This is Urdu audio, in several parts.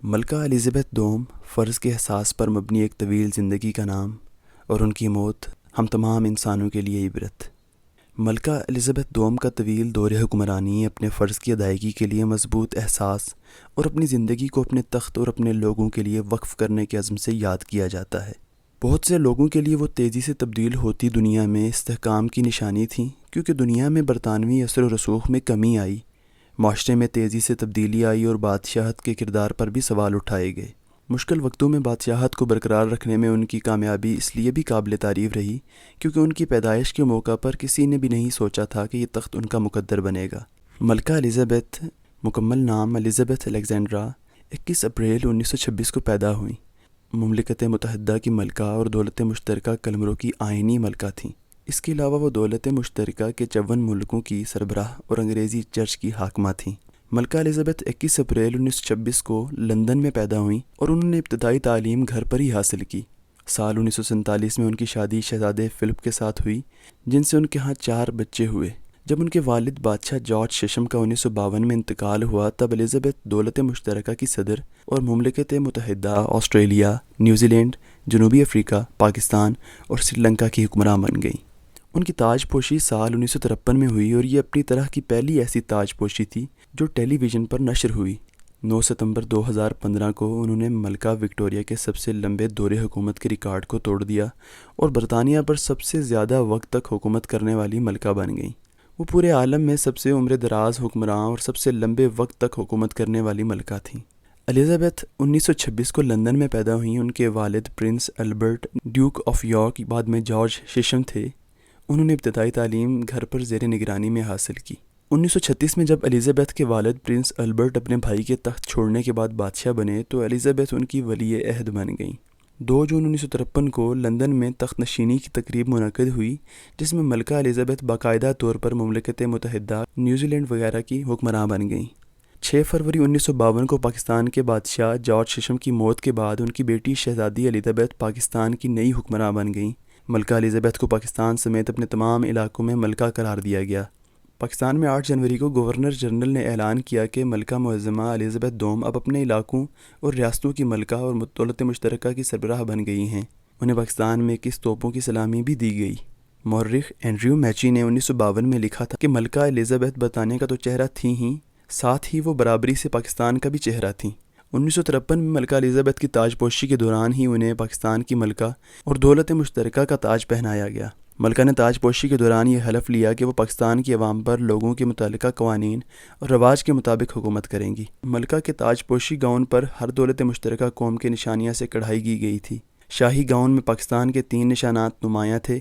ملکہ الزبیتھ دوم فرض کے احساس پر مبنی ایک طویل زندگی کا نام اور ان کی موت ہم تمام انسانوں کے لیے عبرت۔ ملکہ الزبیتھ دوم کا طویل دور حکمرانی اپنے فرض کی ادائیگی کے لیے مضبوط احساس اور اپنی زندگی کو اپنے تخت اور اپنے لوگوں کے لیے وقف کرنے کے عزم سے یاد کیا جاتا ہے۔ بہت سے لوگوں کے لیے وہ تیزی سے تبدیل ہوتی دنیا میں استحکام کی نشانی تھی، کیونکہ دنیا میں برطانوی اثر و رسوخ میں کمی آئی، معاشرے میں تیزی سے تبدیلی آئی اور بادشاہت کے کردار پر بھی سوال اٹھائے گئے۔ مشکل وقتوں میں بادشاہت کو برقرار رکھنے میں ان کی کامیابی اس لیے بھی قابل تعریف رہی کیونکہ ان کی پیدائش کے موقع پر کسی نے بھی نہیں سوچا تھا کہ یہ تخت ان کا مقدر بنے گا۔ ملکہ الزبیتھ، مکمل نام الزبیتھ الیگزینڈرا، 21 اپریل 1926 کو پیدا ہوئیں۔ مملکت متحدہ کی ملکہ اور دولت مشترکہ قلمرو کی آئینی ملکہ تھیں۔ اس کے علاوہ وہ دولت مشترکہ کے 54 ملکوں کی سربراہ اور انگریزی چرچ کی حاکمہ تھیں۔ ملکہ الزبیتھ 21 اپریل 1926 کو لندن میں پیدا ہوئیں اور انہوں نے ابتدائی تعلیم گھر پر ہی حاصل کی۔ سال 1947 میں ان کی شادی شہزادے فلپ کے ساتھ ہوئی، جن سے ان کے ہاں 4 بچے ہوئے۔ جب ان کے والد بادشاہ جارج ششم کا 1952 میں انتقال ہوا، تب الزبیتھ دولت مشترکہ کی صدر اور مملکت متحدہ آسٹریلیا، نیوزی لینڈ، جنوبی افریقہ، پاکستان اور سری لنکا کی حکمراں بن گئیں۔ ان کی تاج پوشی سال 1953 میں ہوئی اور یہ اپنی طرح کی پہلی ایسی تاج پوشی تھی جو ٹیلی ویژن پر نشر ہوئی۔ 9 ستمبر 2015 کو انہوں نے ملکہ وکٹوریہ کے سب سے لمبے دور حکومت کے ریکارڈ کو توڑ دیا اور برطانیہ پر سب سے زیادہ وقت تک حکومت کرنے والی ملکہ بن گئیں۔ وہ پورے عالم میں سب سے عمر دراز حکمراں اور سب سے لمبے وقت تک حکومت کرنے والی ملکہ تھیں۔ الزبیتھ 1926 کو لندن میں پیدا ہوئیں۔ ان کے والد prince Albert duke of York بعد میں جارج ششم تھے۔ انہوں نے ابتدائی تعلیم گھر پر زیر نگرانی میں حاصل کی۔ 1936 میں جب الزبیتھ کے والد پرنس البرٹ اپنے بھائی کے تخت چھوڑنے کے بعد بادشاہ بنے تو الزبیتھ ان کی ولی عہد بن گئیں۔ 2 جون 1953 کو لندن میں تخت نشینی کی تقریب منعقد ہوئی، جس میں ملکہ الزبیتھ باقاعدہ طور پر مملکت متحدہ، نیوزی لینڈ وغیرہ کی حکمراں بن گئیں۔ 6 فروری 1952 کو پاکستان کے بادشاہ جارج ششم کی موت کے بعد ان کی بیٹی شہزادی الزبیتھ پاکستان کی نئی حکمراں بن گئیں۔ ملکہ الزبیتھ کو پاکستان سمیت اپنے تمام علاقوں میں ملکہ قرار دیا گیا۔ پاکستان میں 8 جنوری کو گورنر جنرل نے اعلان کیا کہ ملکہ معظمہ الزبیتھ دوم اب اپنے علاقوں اور ریاستوں کی ملکہ اور دولت مشترکہ کی سربراہ بن گئی ہیں۔ انہیں پاکستان میں 21 توپوں کی سلامی بھی دی گئی۔ مورخ اینڈریو میچی نے 1952 میں لکھا تھا کہ ملکہ الزبیتھ برطانیہ کا تو چہرہ تھیں ہی، ساتھ ہی وہ برابری سے پاکستان کا بھی چہرہ تھیں۔ 1953 میں ملکہ الزبیتھ کی تاج پوشی کے دوران ہی انہیں پاکستان کی ملکہ اور دولت مشترکہ کا تاج پہنایا گیا۔ ملکہ نے تاج پوشی کے دوران یہ حلف لیا کہ وہ پاکستان کی عوام پر لوگوں کے متعلقہ قوانین اور رواج کے مطابق حکومت کریں گی۔ ملکہ کے تاج پوشی گاؤن پر ہر دولت مشترکہ قوم کے نشانیاں سے کڑھائی کی گئی تھی۔ شاہی گاؤن میں پاکستان کے 3 نشانات نمایاں تھے: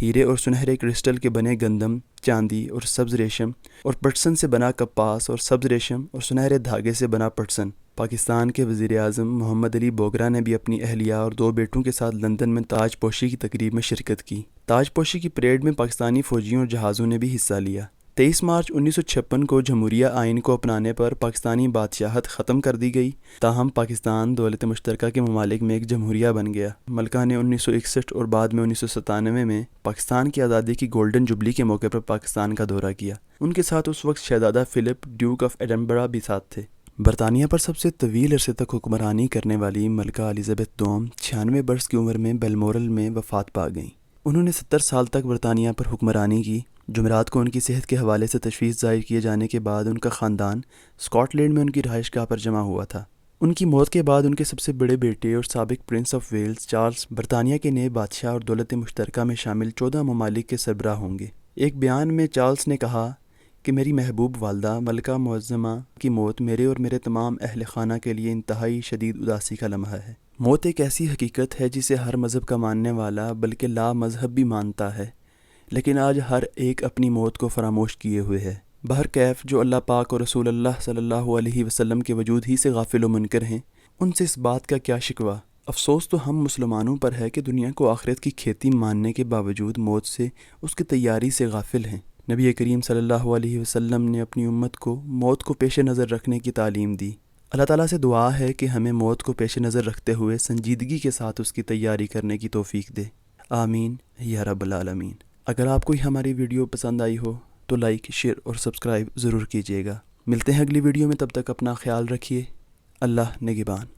ہیرے اور سنہرے کرسٹل کے بنے گندم، چاندی اور سبز ریشم، اور پٹسن سے بنا کپاس اور سبز ریشم اور سنہرے دھاگے سے بنا پٹسن۔ پاکستان کے وزیر اعظم محمد علی بوگرا نے بھی اپنی اہلیہ اور 2 بیٹوں کے ساتھ لندن میں تاج پوشی کی تقریب میں شرکت کی۔ تاج پوشی کی پریڈ میں پاکستانی فوجیوں اور جہازوں نے بھی حصہ لیا۔ 23 مارچ 1956 کو جمہوریہ آئین کو اپنانے پر پاکستانی بادشاہت ختم کر دی گئی، تاہم پاکستان دولت مشترکہ کے ممالک میں ایک جمہوریہ بن گیا۔ ملکہ نے 1961 اور بعد میں 1997 میں پاکستان کی آزادی کی گولڈن جوبلی کے موقع پر پاکستان کا دورہ کیا۔ ان کے ساتھ اس وقت شہزادہ فلپ ڈیوک آف ایڈنبرا بھی ساتھ تھے۔ برطانیہ پر سب سے طویل عرصے تک حکمرانی کرنے والی ملکہ الزبیتھ دوم 96 برس کی عمر میں بیلمورل میں وفات پا گئیں۔ انہوں نے 70 سال تک برطانیہ پر حکمرانی کی۔ جمعرات کو ان کی صحت کے حوالے سے تشویش ظاہر کیے جانے کے بعد ان کا خاندان اسکاٹ لینڈ میں ان کی رہائش گاہ پر جمع ہوا تھا۔ ان کی موت کے بعد ان کے سب سے بڑے بیٹے اور سابق پرنس آف ویلز چارلس برطانیہ کے نئے بادشاہ اور دولت مشترکہ میں شامل 14 ممالک کے سربراہ ہوں گے۔ ایک بیان میں چارلس نے کہا کہ میری محبوب والدہ ملکہ معظمہ کی موت میرے اور میرے تمام اہل خانہ کے لیے انتہائی شدید اداسی کا لمحہ ہے۔ موت ایک ایسی حقیقت ہے جسے ہر مذہب کا ماننے والا بلکہ لا مذہب بھی مانتا ہے، لیکن آج ہر ایک اپنی موت کو فراموش کیے ہوئے ہے۔ بہرکیف جو اللہ پاک اور رسول اللہ صلی اللہ علیہ وسلم کے وجود ہی سے غافل و منکر ہیں، ان سے اس بات کا کیا شکوہ۔ افسوس تو ہم مسلمانوں پر ہے کہ دنیا کو آخرت کی کھیتی ماننے کے باوجود موت سے، اس کی تیاری سے غافل ہیں۔ نبی کریم صلی اللہ علیہ وسلم نے اپنی امت کو موت کو پیش نظر رکھنے کی تعلیم دی۔ اللہ تعالیٰ سے دعا ہے کہ ہمیں موت کو پیش نظر رکھتے ہوئے سنجیدگی کے ساتھ اس کی تیاری کرنے کی توفیق دے۔ آمین یا رب العالمین۔ اگر آپ کو ہماری ویڈیو پسند آئی ہو تو لائک، شیئر اور سبسکرائب ضرور کیجیے گا۔ ملتے ہیں اگلی ویڈیو میں، تب تک اپنا خیال رکھیے۔ اللہ نگہبان۔